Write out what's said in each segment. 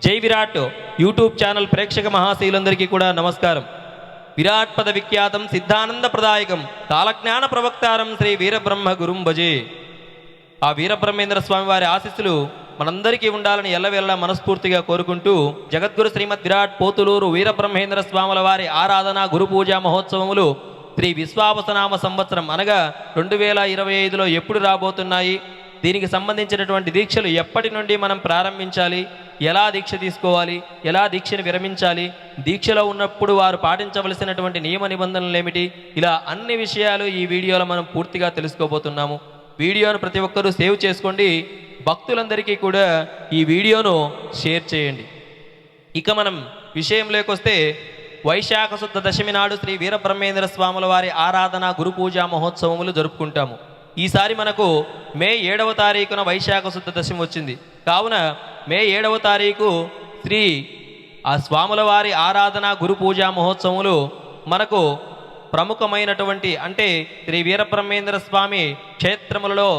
జై Virat YouTube channel ప్రేక్షక మహాశీలందరికీ కూడా నమస్కారం. విరాట్ పద విఖ్యాతం సిద్ధానంద ప్రదాయకం కాలజ్ఞాన ప్రవక్తారం శ్రీ వీరబ్రహ్మ గురుం భజే. ఆ వీరబ్రహ్మేంద్ర స్వామి వారి ఆశీస్సులు మనందరికీ ఉండాలని ఎల్లవేళలా మనస్ఫూర్తిగా కోరుకుంటూ, జగద్గురు శ్రీమద్ విరాట్ పోతులూరు వీరబ్రహ్మేంద్ర స్వాముల వారి ఆరాధన గురు పూజా మహోత్సవములు శ్రీ విశ్వావసనామ సంవత్సరం అనగా 2025లో ఎప్పుడు రాబోతున్నాయి, దీనికి సంబంధించినటువంటి దీక్షలు ఎప్పటి నుండి మనం ప్రారంభించాలి, ఎలా దీక్ష తీసుకోవాలి, ఎలా దీక్షను విరమించాలి, దీక్షలో ఉన్నప్పుడు వారు పాటించవలసినటువంటి నియమ నిబంధనలు ఏమిటి, ఇలా అన్ని విషయాలు ఈ వీడియోలో మనం పూర్తిగా తెలుసుకోబోతున్నాము. వీడియోను ప్రతి ఒక్కరూ సేవ్ చేసుకోండి, భక్తులందరికీ కూడా ఈ వీడియోను షేర్ చేయండి. ఇక మనం విషయంలోకి వస్తే, వైశాఖ శుద్ధ దశమి నాడు శ్రీ వీరబ్రహ్మేంద్ర స్వాముల వారి ఆరాధన గురు పూజా మహోత్సవములు జరుపుకుంటాము. ఈసారి మనకు మే 7వ తారీఖున వైశాఖ శుద్ధ దశమి వచ్చింది. కావున మే 7వ తారీఖు శ్రీ ఆ స్వాముల వారి ఆరాధన గురు పూజా మహోత్సవములు మనకు ప్రముఖమైనటువంటి, అంటే శ్రీ వీరబ్రహ్మేంద్ర స్వామి క్షేత్రములలో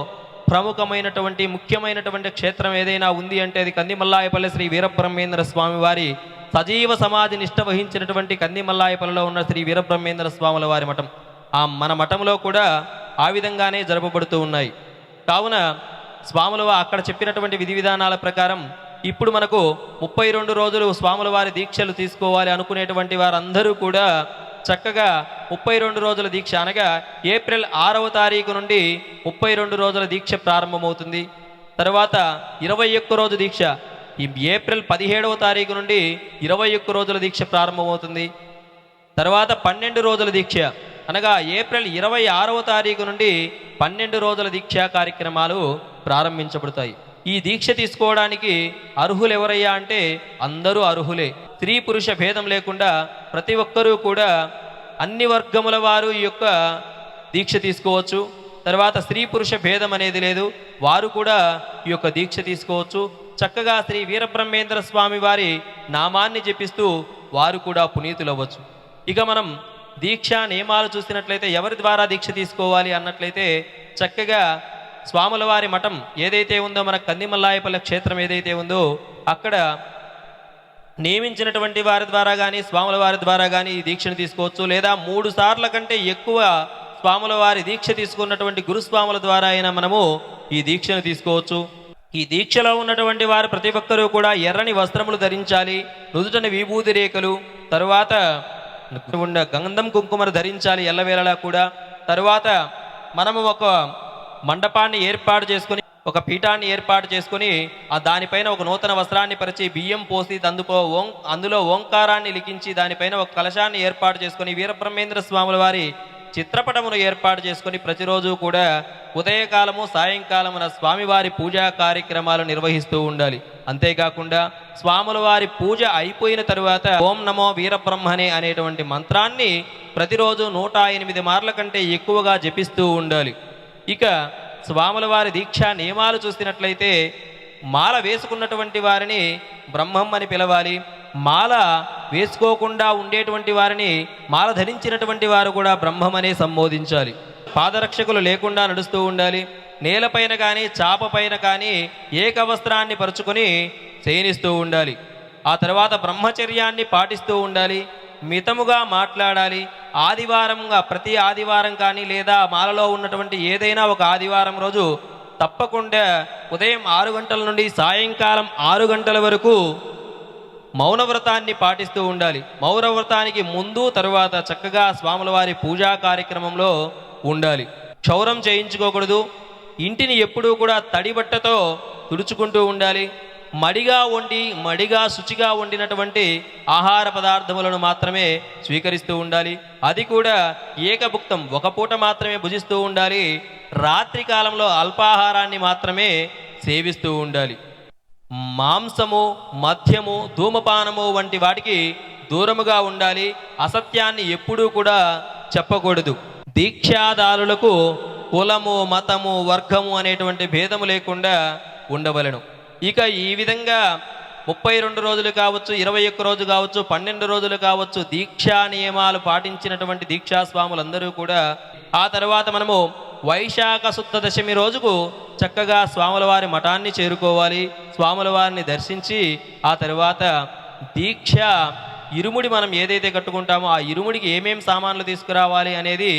ప్రముఖమైనటువంటి ముఖ్యమైనటువంటి క్షేత్రం ఏదైనా ఉంది అంటే అది కందిమల్లాయపల్లి శ్రీ వీరబ్రహ్మేంద్ర స్వామి వారి సజీవ సమాధి నిష్ట వహించినటువంటి కందిమల్లాయపల్లిలో ఉన్న శ్రీ వీరబ్రహ్మేంద్ర స్వాముల వారి మఠం. మన మఠంలో కూడా ఆ విధంగానే జరపబడుతూ ఉన్నాయి. కావున స్వాముల అక్కడ చెప్పినటువంటి విధి విధానాల ప్రకారం ఇప్పుడు మనకు 32 రోజులు స్వాముల వారి దీక్షలు తీసుకోవాలి అనుకునేటువంటి వారందరూ కూడా చక్కగా 32 రోజుల దీక్ష అనగా ఏప్రిల్ 6వ తారీఖు నుండి 32 రోజుల దీక్ష ప్రారంభమవుతుంది. తర్వాత 21 రోజు దీక్ష ఈ ఏప్రిల్ 17వ తారీఖు నుండి 21 రోజుల దీక్ష ప్రారంభమవుతుంది. తర్వాత 12 రోజుల దీక్ష అనగా ఏప్రిల్ 26వ తారీఖు నుండి 12 రోజుల దీక్షా కార్యక్రమాలు ప్రారంభించబడతాయి. ఈ దీక్ష తీసుకోవడానికి అర్హులు ఎవరయ్యా అంటే అందరూ అర్హులే. స్త్రీ పురుష భేదం లేకుండా ప్రతి ఒక్కరూ కూడా అన్ని వర్గముల వారు ఈ యొక్క దీక్ష తీసుకోవచ్చు. తర్వాత స్త్రీ పురుష భేదం అనేది లేదు, వారు కూడా ఈ యొక్క దీక్ష తీసుకోవచ్చు. చక్కగా శ్రీ వీరబ్రహ్మేంద్ర స్వామి వారి నామాన్ని జపిస్తూ వారు కూడా పునీతులవ్వచ్చు. ఇక మనం దీక్షా నియమాలు చూసినట్లయితే ఎవరి ద్వారా దీక్ష తీసుకోవాలి అన్నట్లయితే చక్కగా స్వాముల వారి మఠం ఏదైతే ఉందో, మన కందిమల్లాయపల్లి క్షేత్రం ఏదైతే ఉందో అక్కడ నియమించినటువంటి వారి ద్వారా కానీ స్వాముల వారి ద్వారా కానీ ఈ దీక్షను తీసుకోవచ్చు. లేదా 3 సార్ల కంటే ఎక్కువ స్వాముల వారి దీక్ష తీసుకున్నటువంటి గురుస్వాముల ద్వారా అయినా మనము ఈ దీక్షను తీసుకోవచ్చు. ఈ దీక్షలో ఉన్నటువంటి వారు ప్రతి ఒక్కరూ కూడా ఎర్రని వస్త్రములు ధరించాలి, నుదుటని విభూతి రేఖలు, తరువాత గంధం కుంకుమను ధరించాలి ఎల్లవేళలా కూడా. తరువాత మనము ఒక మండపాన్ని ఏర్పాటు చేసుకుని, ఒక పీఠాన్ని ఏర్పాటు చేసుకుని ఆ దానిపైన ఒక నూతన వస్త్రాన్ని పరిచి బియ్యం పోసి అందులో ఓంకారాన్ని లిఖించి దానిపైన ఒక కలశాన్ని ఏర్పాటు చేసుకుని వీరబ్రహ్మేంద్ర స్వాముల వారి చిత్రపటమును ఏర్పాటు చేసుకుని ప్రతిరోజు కూడా ఉదయకాలము సాయంకాలమున స్వామివారి పూజా కార్యక్రమాలు నిర్వహిస్తూ ఉండాలి. అంతేకాకుండా స్వాముల వారి పూజ అయిపోయిన తరువాత ఓం నమో వీరబ్రహ్మణే అనేటువంటి మంత్రాన్ని ప్రతిరోజు 108 మార్ల కంటే ఎక్కువగా జపిస్తూ ఉండాలి. ఇక స్వాముల వారి దీక్షా నియమాలు చూసినట్లయితే మాల వేసుకున్నటువంటి వారిని బ్రహ్మం అని పిలవాలి. మాల వేసుకోకుండా ఉండేటువంటి వారిని, మాల ధరించినటువంటి వారు కూడా బ్రహ్మమనే సంబోధించాలి. పాదరక్షకులు లేకుండా నడుస్తూ ఉండాలి. నేలపైన కానీ చాపపైన కానీ ఏకవస్త్రాన్ని పరుచుకొని శయనిస్తూ ఉండాలి. ఆ తర్వాత బ్రహ్మచర్యాన్ని పాటిస్తూ ఉండాలి. మితముగా మాట్లాడాలి. ఆదివారంగా ప్రతి ఆదివారం కానీ లేదా మాలలో ఉన్నటువంటి ఏదైనా ఒక ఆదివారం రోజు తప్పకుండా ఉదయం 6 గంటల నుండి సాయంకాలం 6 గంటల వరకు మౌనవ్రతాన్ని పాటిస్తూ ఉండాలి. మౌనవ్రతానికి ముందు తరువాత చక్కగా స్వాముల వారి పూజా కార్యక్రమంలో ఉండాలి. క్షౌరం చేయించుకోకూడదు. ఇంటిని ఎప్పుడూ కూడా తడి బట్టతో తుడుచుకుంటూ ఉండాలి. మడిగా శుచిగా వండినటువంటి ఆహార పదార్థములను మాత్రమే స్వీకరిస్తూ ఉండాలి. అది కూడా ఏకభుక్తం, ఒక పూట మాత్రమే భుజిస్తూ ఉండాలి. రాత్రి కాలంలో అల్పాహారాన్ని మాత్రమే సేవిస్తూ ఉండాలి. మాంసము, మద్యము, ధూమపానము వంటి వాటికి దూరముగా ఉండాలి. అసత్యాన్ని ఎప్పుడూ కూడా చెప్పకూడదు. దీక్షాదారులకు కులము, మతము, వర్గము అనేటువంటి భేదము లేకుండా ఉండవలెను. ఇక ఈ విధంగా 32 రోజులు కావచ్చు, 21 రోజు కావచ్చు, 12 రోజులు కావచ్చు, దీక్షా నియమాలు పాటించినటువంటి దీక్షాస్వాములందరూ కూడా ఆ తర్వాత మనము వైశాఖ శుద్ధ దశమి రోజుకు చక్కగా స్వాముల వారి మఠాన్ని చేరుకోవాలి. స్వాముల వారిని దర్శించి ఆ తర్వాత దీక్ష ఇరుముడి మనం ఏదైతే కట్టుకుంటామో ఆ ఇరుముడికి ఏమేం సామాన్లు తీసుకురావాలి అనేది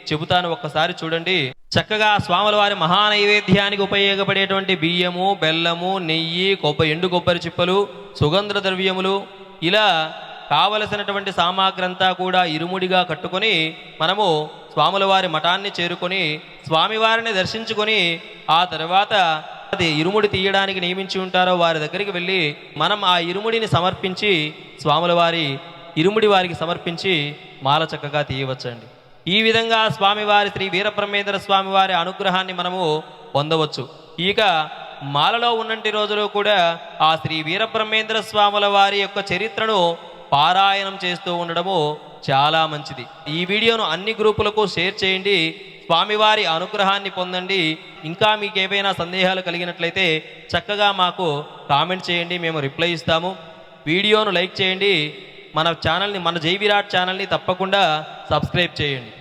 చెబుతాను, ఒక్కసారి చూడండి. చక్కగా స్వాముల వారి మహానైవేద్యానికి ఉపయోగపడేటువంటి బియ్యము, బెల్లము, నెయ్యి, ఎండు కొబ్బరి చిప్పలు, సుగంధ ద్రవ్యములు, ఇలా కావలసినటువంటి సామాగ్రి అంతా కూడా ఇరుముడిగా కట్టుకొని మనము స్వాముల వారి మఠాన్ని చేరుకొని స్వామివారిని దర్శించుకొని ఆ తర్వాత అది ఇరుముడి తీయడానికి నియమించి ఉంటారో వారి దగ్గరికి వెళ్ళి మనం ఆ ఇరుముడిని సమర్పించి స్వాముల వారి ఇరుముడి వారికి సమర్పించి మాల చక్కగా తీయవచ్చండి. ఈ విధంగా స్వామివారి శ్రీ వీరబ్రహ్మేంద్ర స్వామివారి అనుగ్రహాన్ని మనము పొందవచ్చు. ఇక మాలలో ఉన్నంటి రోజులు కూడా ఆ శ్రీ వీరబ్రహ్మేంద్ర స్వాముల వారి యొక్క చరిత్రను పారాయణం చేస్తూ ఉండడము చాలా మంచిది. ఈ వీడియోను అన్ని గ్రూపులకు షేర్ చేయండి, స్వామివారి అనుగ్రహాన్ని పొందండి. ఇంకా మీకు ఏవైనా సందేహాలు కలిగినట్లయితే చక్కగా మాకు కామెంట్ చేయండి, మేము రిప్లై ఇస్తాము. వీడియోను లైక్ చేయండి, మన జై విరాట్ ఛానల్ని తప్పకుండా సబ్స్క్రైబ్ చేయండి.